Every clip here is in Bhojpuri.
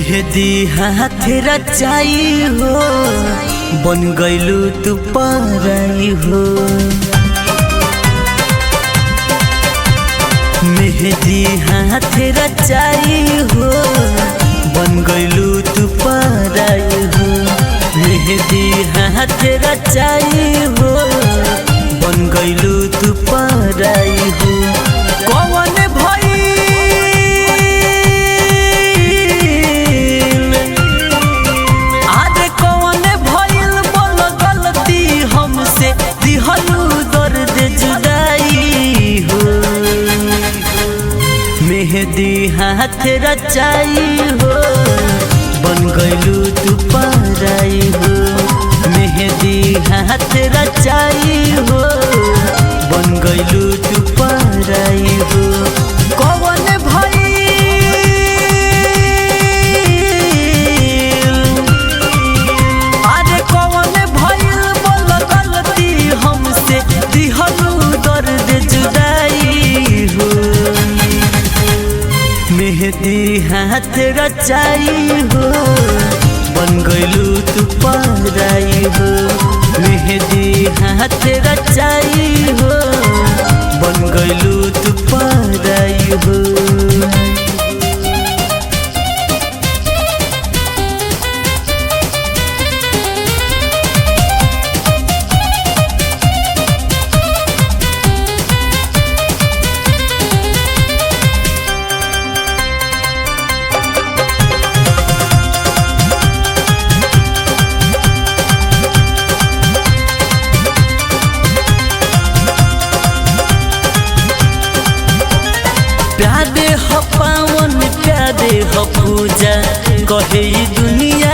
मेहदी हाथ रचाई हो बन गइलू तू पराई हो। मेहदी हाथ रचाई हो बन गइलू तू पराई हो। मेहदी हाथ रचाई हो बन गइलू तू पराई हो। कौन मेहदी हाथ रचाई हो बन गइलू तू पराई हो। मेहदी हाथ रचाई हो बन गइलू तू पराई हो। कौन अरे कौन भइल बोल गलती हमसे दिहलू दर्द जुदाई हो। मेहदी हाथ रचाई हो बन गइलू तू पराई हो। मेहदी हाथ रचाई हो बन गइलू तू पराई हो। प्यारे हो पावन प्यारे हो पूजा कहे दुनिया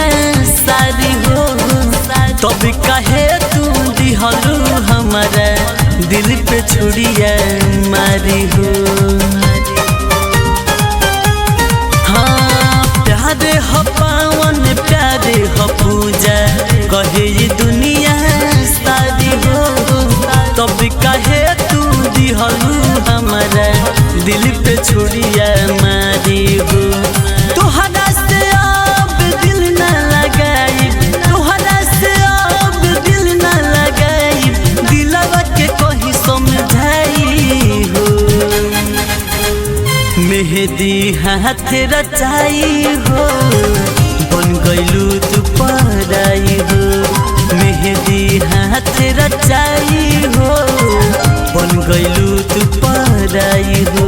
सारी हो। तब कहे तू दिहलू हमारा दिल पे छुड़िया मारी हो। हाँ प्यारे हो पावन प्यारे हो पूजा कहे दुनिया सारी हो। तब कहे तू दिहलू हमारा दिल पे छुड़िया मारी हो। तुहरा से अब दिल न लगाई, तुहरा से अब दिल न लगाई, दिलवा के कहीं समझाई हो। मेहदी हाथ रचाई हो बन गइलू तू पराई हो। मेहदी हाथ रचाई हो बन गइलू तू पराई हो।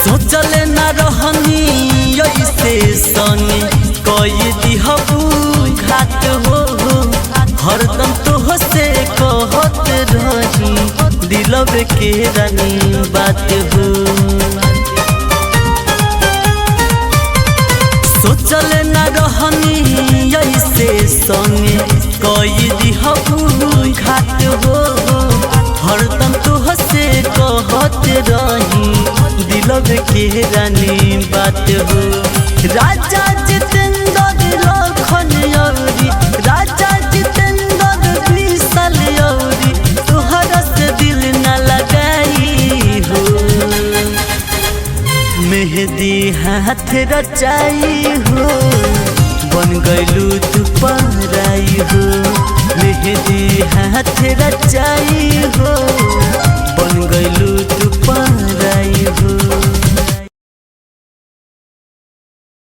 सोचले न रहनी ऐसे संगे कई दिहबू घाट हो। हरदम तोह से कहत रही दिलवे के रानी बात हो। सोचले न रहनी ऐसे संगे कई दिहबू घाट हो। हरदम तोह से कहत रही दिलवे के रानी बात हो। राजा जितेंद्र लखन यौरी, राजा जितेंद्र विशाल यौरी, तुहरा से दिल न लगाई हो। मेहदी हाथ रचाई हो बन गइलू तू पराई हो। मेहदी हाथ रचाई हो बन गइलू तू पराई हो।